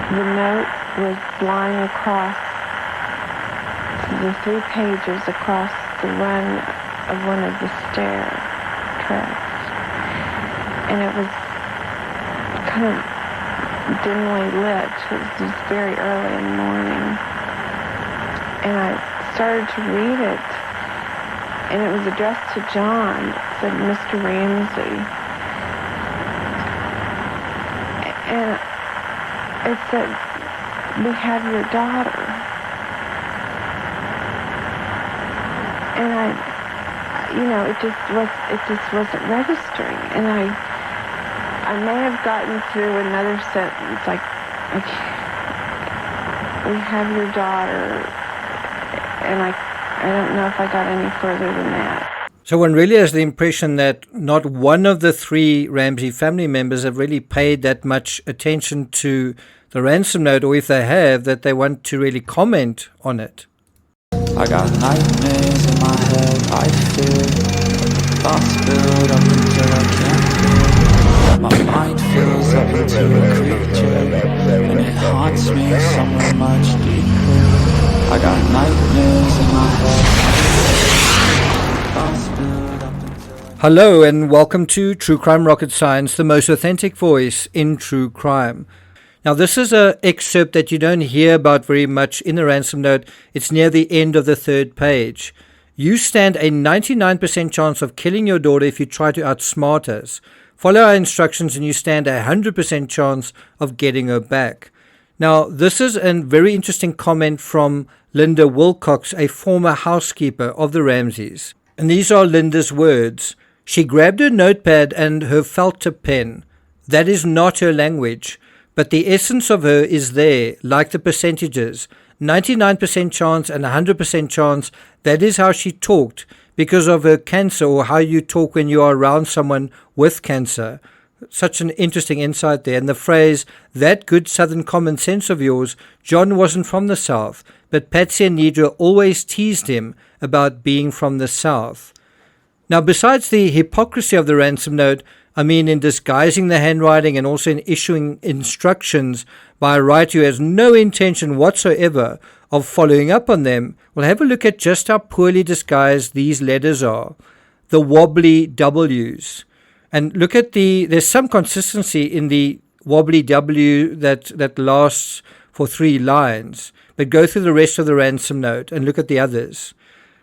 The note was lying across the 3 pages across the run of one of the stair tracks. And it was kind of dimly lit. It was just very early in the morning. And I started to read it. And it was addressed to John. It said, Mr. Ramsey. And it said, we have your daughter. And it just wasn't registering. And I may have gotten through another sentence, like we have your daughter, and I don't know if I got any further than that. So one really has the impression that not one of the 3 Ramsey family members have really paid that much attention to the ransom note, or if they have, that they want to really comment on it. I got nightmares in my head, I fear. Thoughts build up until I can't feel. My mind fills up into a creature, and it haunts me somewhere much deeper. I got nightmares in my head. Thoughts build up until Hello and welcome to True Crime Rocket Science, the most authentic voice in true crime. Now, this is an excerpt that you don't hear about very much in the ransom note. It's near the end of the 3rd page. You stand a 99% chance of killing your daughter if you try to outsmart us. Follow our instructions and you stand a 100% chance of getting her back. Now, this is a very interesting comment from Linda Wilcox, a former housekeeper of the Ramseys. And these are Linda's words. She grabbed her notepad and her felt tip pen. That is not her language. But the essence of her is there, like the percentages. 99% chance and 100% chance, that is how she talked because of her cancer, or how you talk when you are around someone with cancer. Such an interesting insight there. And the phrase, that good southern common sense of yours, John wasn't from the South, but Patsy and Nidra always teased him about being from the South. Now, besides the hypocrisy of the ransom note, in disguising the handwriting and also in issuing instructions by a writer who has no intention whatsoever of following up on them, we'll have a look at just how poorly disguised these letters are. The wobbly W's. And look at there's some consistency in the wobbly W that lasts for 3 lines. But go through the rest of the ransom note and look at the others.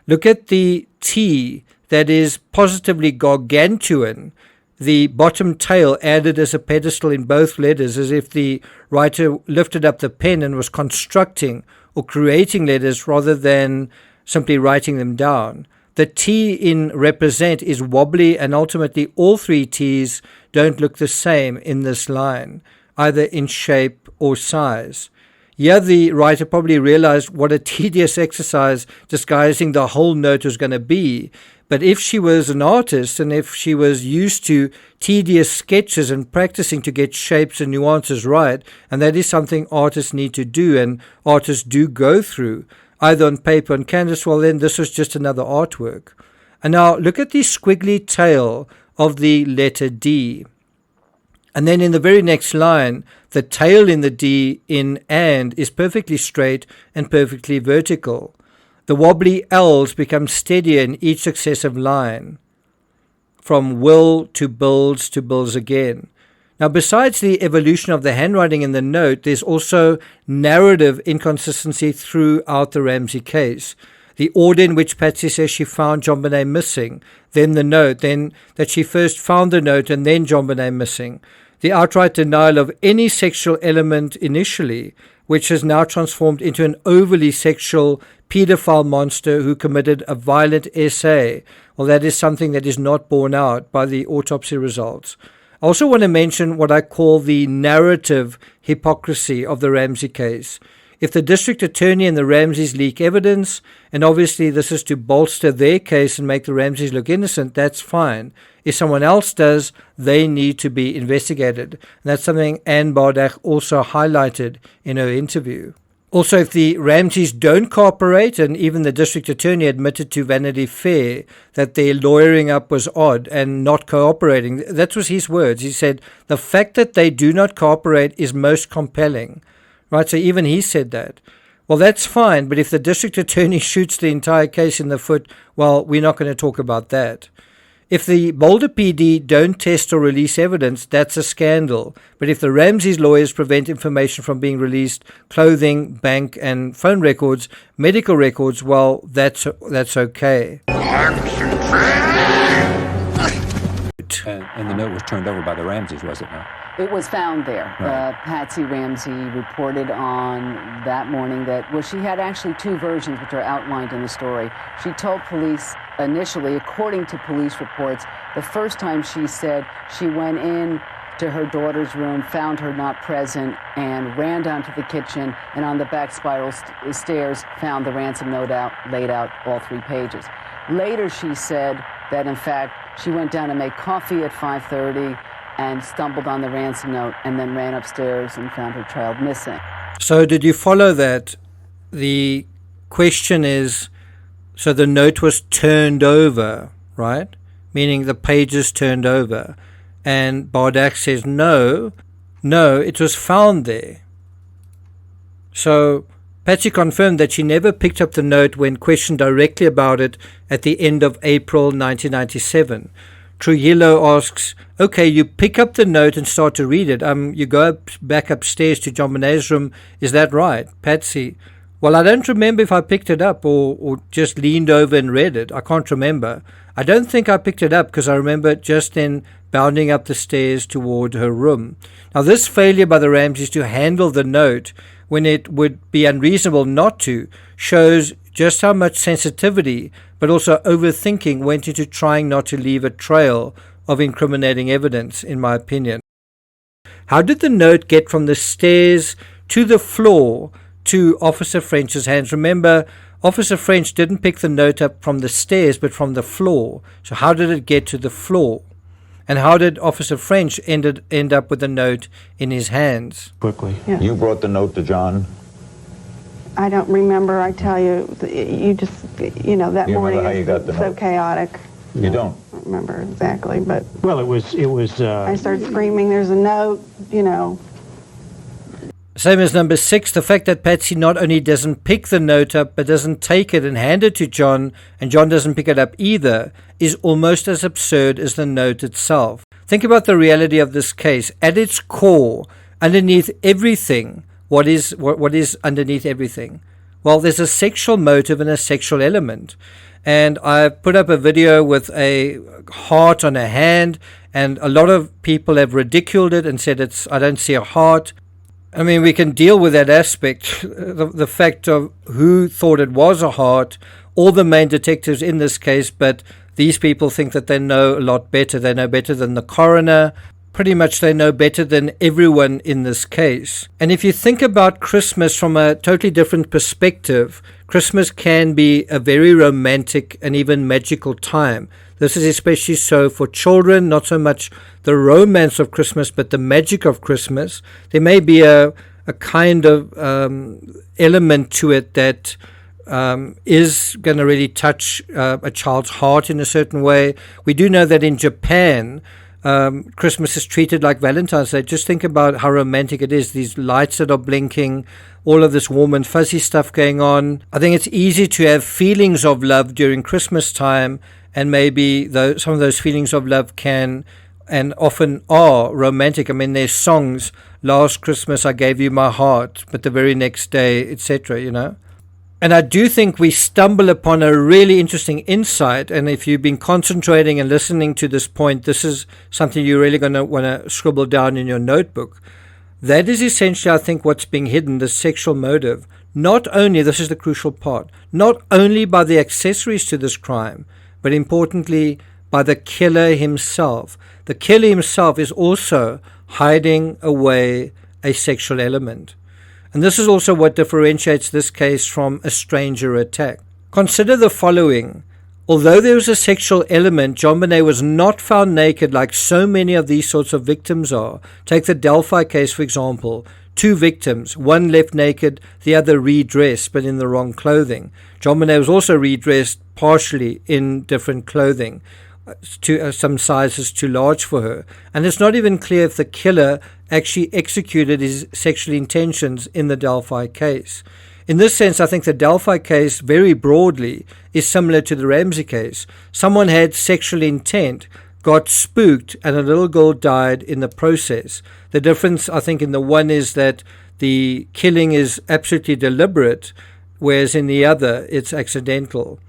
Look at the T that is positively gargantuan. The bottom tail added as a pedestal in both letters, as if the writer lifted up the pen and was constructing or creating letters rather than simply writing them down. The T in represent is wobbly, and ultimately all 3 T's don't look the same in this line, either in shape or size. Here the writer probably realized what a tedious exercise disguising the whole note was going to be. But if she was an artist, and if she was used to tedious sketches and practicing to get shapes and nuances right, and that is something artists need to do and artists do go through, either on paper and canvas, well then this was just another artwork. And now look at the squiggly tail of the letter D. And then in the very next line, the tail in the D in and is perfectly straight and perfectly vertical. The wobbly L's become steadier in each successive line, from will to bills again. Now, besides the evolution of the handwriting in the note, there's also narrative inconsistency throughout the Ramsey case. The order in which Patsy says she found JonBenet missing, then the note, then that she first found the note and then JonBenet missing. The outright denial of any sexual element initially, which has now transformed into an overly sexual pedophile monster who committed a violent essay. Well, that is something that is not borne out by the autopsy results. I also want to mention what I call the narrative hypocrisy of the Ramsey case. If the district attorney and the Ramseys leak evidence, and obviously this is to bolster their case and make the Ramseys look innocent, that's fine. If someone else does, they need to be investigated. And that's something Anne Bardach also highlighted in her interview. Also, if the Ramseys don't cooperate, and even the district attorney admitted to Vanity Fair that their lawyering up was odd and not cooperating, that was his words. He said, the fact that they do not cooperate is most compelling. right? So even he said that. Well, that's fine, but if the district attorney shoots the entire case in the foot, well, we're not going to talk about that. If the Boulder PD don't test or release evidence, that's a scandal. But if the Ramsey's lawyers prevent information from being released, clothing, bank and phone records, medical records, well, that's okay. And the note was turned over by the Ramseys, was it not? It was found there. Right. Patsy Ramsey reported on that morning that, well, she had actually two versions which are outlined in the story. She told police initially, according to police reports, the first time she said she went in to her daughter's room, found her not present, and ran down to the kitchen, and on the back spiral stairs found the ransom note laid out all 3 pages. Later she said that, in fact, she went down to make coffee at 5:30 and stumbled on the ransom note and then ran upstairs and found her child missing. So did you follow that? The question is, so the note was turned over, right? Meaning the pages turned over. And Bardak says, no, it was found there. So Patsy confirmed that she never picked up the note when questioned directly about it at the end of April 1997. Trujillo asks, okay, you pick up the note and start to read it. You go back upstairs to JonBenet's room. Is that right? Patsy, well, I don't remember if I picked it up or just leaned over and read it. I can't remember. I don't think I picked it up because I remember just then bounding up the stairs toward her room. Now, this failure by the Ramseys to handle the note when it would be unreasonable not to shows just how much sensitivity but also overthinking went into trying not to leave a trail of incriminating evidence, in my opinion. How did the note get from the stairs to the floor to Officer French's hands? Remember, Officer French didn't pick the note up from the stairs but from the floor. So how did it get to the floor? And how did Officer French end up with the note in his hands? Quickly. Yeah. You brought the note to John? I don't remember. I tell you, you just, that You morning remember how you got the is so note? chaotic. You don't? I don't remember exactly, but Well, it was. I started screaming, there's a note, Same as number 6, the fact that Patsy not only doesn't pick the note up but doesn't take it and hand it to John, and John doesn't pick it up either, is almost as absurd as the note itself. Think about the reality of this case. At its core, underneath everything, what is underneath everything? Well, there's a sexual motive and a sexual element. And I put up a video with a heart on a hand, and a lot of people have ridiculed it and said I don't see a heart. I mean, we can deal with that aspect, the fact of who thought it was a heart, all the main detectives in this case, but these people think that they know a lot better. They know better than the coroner. Pretty much they know better than everyone in this case. And if you think about Christmas from a totally different perspective, Christmas can be a very romantic and even magical time. This is especially so for children, not so much the romance of Christmas, but the magic of Christmas. There may be a kind of element to it that is going to really touch a child's heart in a certain way. We do know that in Japan, Christmas is treated like Valentine's Day. Just think about how romantic it is. These lights that are blinking, all of this warm and fuzzy stuff going on. I think it's easy to have feelings of love during Christmas time, and maybe some of those feelings of love can and often are romantic. I mean, there's songs, Last Christmas I Gave You My Heart, but the very next day, etc., And I do think we stumble upon a really interesting insight. And if you've been concentrating and listening to this point, this is something you're really going to want to scribble down in your notebook. That is essentially, I think, what's being hidden, the sexual motive. Not only, this is the crucial part, not only by the accessories to this crime, but importantly, by the killer himself. The killer himself is also hiding away a sexual element. And this is also what differentiates this case from a stranger attack. Consider the following. Although there was a sexual element, JonBenet was not found naked like so many of these sorts of victims are. Take the Delphi case, for example. 2 victims, one left naked, the other redressed, but in the wrong clothing. JonBenet was also redressed partially in different clothing. some sizes too large for her. And it's not even clear if the killer actually executed his sexual intentions in the Delphi case. In this sense, I think the Delphi case, very broadly, is similar to the Ramsey case. Someone had sexual intent, got spooked, and a little girl died in the process. The difference, I think, in the one is that the killing is absolutely deliberate, whereas in the other, it's accidental.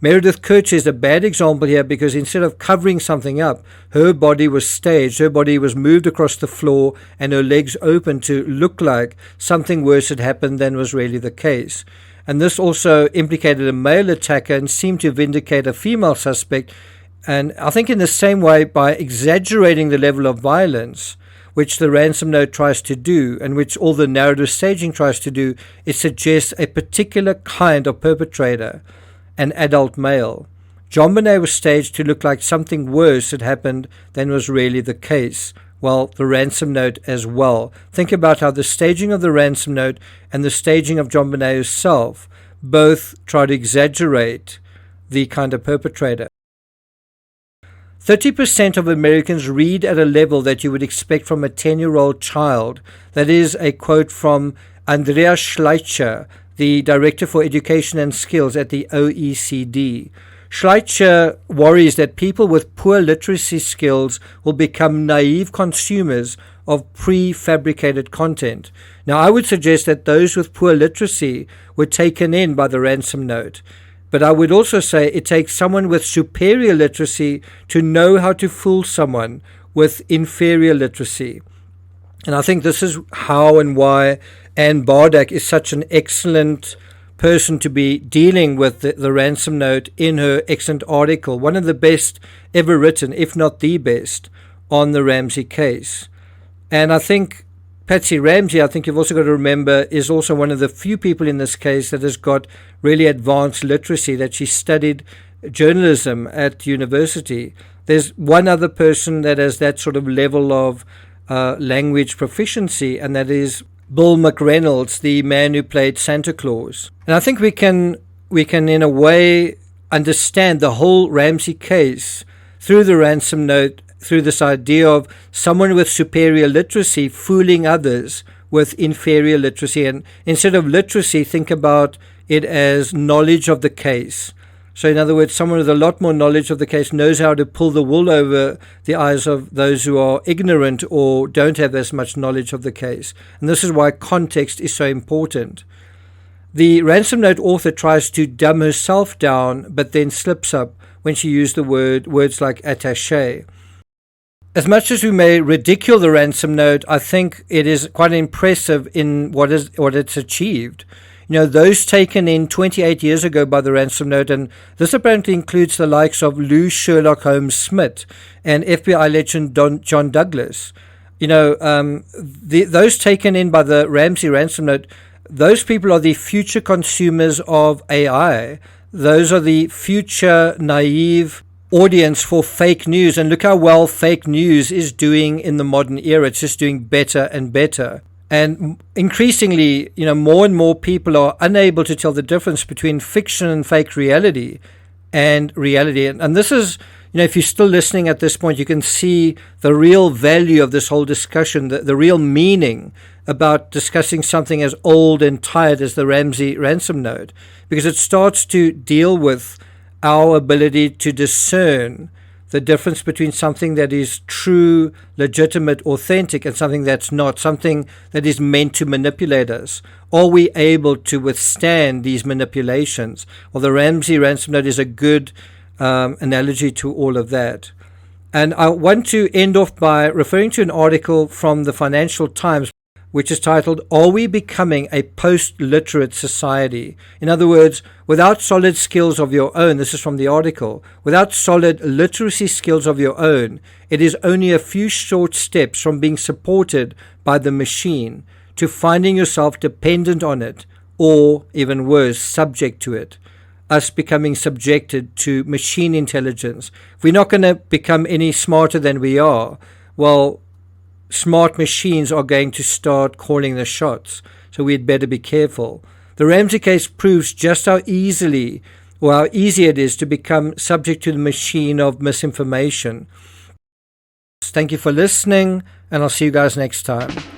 Meredith Kurtz is a bad example here because instead of covering something up, her body was staged, her body was moved across the floor and her legs open to look like something worse had happened than was really the case. And this also implicated a male attacker and seemed to vindicate a female suspect. And I think in the same way, by exaggerating the level of violence, which the ransom note tries to do, and which all the narrative staging tries to do, it suggests a particular kind of perpetrator, an adult male. JonBenet was staged to look like something worse had happened than was really the case. Well, the ransom note as well. Think about how the staging of the ransom note and the staging of JonBenet herself both try to exaggerate the kind of perpetrator. 30% of Americans read at a level that you would expect from a 10-year-old child. That is a quote from Andreas Schleicher, the Director for Education and Skills at the OECD. Schleicher worries that people with poor literacy skills will become naive consumers of prefabricated content. Now, I would suggest that those with poor literacy were taken in by the ransom note. But I would also say it takes someone with superior literacy to know how to fool someone with inferior literacy. And I think this is how and why Anne Bardak is such an excellent person to be dealing with the ransom note in her excellent article, one of the best ever written, if not the best, on the Ramsey case. And I think Patsy Ramsey, I think you've also got to remember, is also one of the few people in this case that has got really advanced literacy, that she studied journalism at university. There's one other person that has that sort of level of language proficiency, and that is Bill McReynolds, the man who played Santa Claus. And I think we can in a way understand the whole Ramsey case through the ransom note, through this idea of someone with superior literacy fooling others with inferior literacy. And instead of literacy, think about it as knowledge of the case. So in other words, someone with a lot more knowledge of the case knows how to pull the wool over the eyes of those who are ignorant or don't have as much knowledge of the case. And this is why context is so important. The ransom note author tries to dumb herself down, but then slips up when she used the words like attaché. As much as we may ridicule the ransom note, I think it is quite impressive in what it's achieved. You know, those taken in 28 years ago by the ransom note, and this apparently includes the likes of Lou Sherlock Holmes Smith and FBI legend John Douglas. You know, those taken in by the Ramsey ransom note, those people are the future consumers of AI. Those are the future naive audience for fake news. And look how well fake news is doing in the modern era. It's just doing better and better. And increasingly, you know, more and more people are unable to tell the difference between fiction and fake reality and reality. And this is, you know, if you're still listening at this point, you can see the real value of this whole discussion, the real meaning about discussing something as old and tired as the Ramsey ransom note, because it starts to deal with our ability to discern the difference between something that is true, legitimate, authentic, and something that's not, something that is meant to manipulate us. Are we able to withstand these manipulations? Well, the Ramsey ransom note is a good analogy to all of that. And I want to end off by referring to an article from the Financial Times, which is titled, "Are We Becoming a Post-Literate Society?" In other words, without solid skills of your own, this is from the article, without solid literacy skills of your own, it is only a few short steps from being supported by the machine to finding yourself dependent on it, or, even worse, subject to it. Us becoming subjected to machine intelligence. If we're not going to become any smarter than we are, well, smart machines are going to start calling the shots, so we'd better be careful. The Ramsey case proves just how easily or how easy it is to become subject to the machine of misinformation. Thank you for listening, and I'll see you guys next time.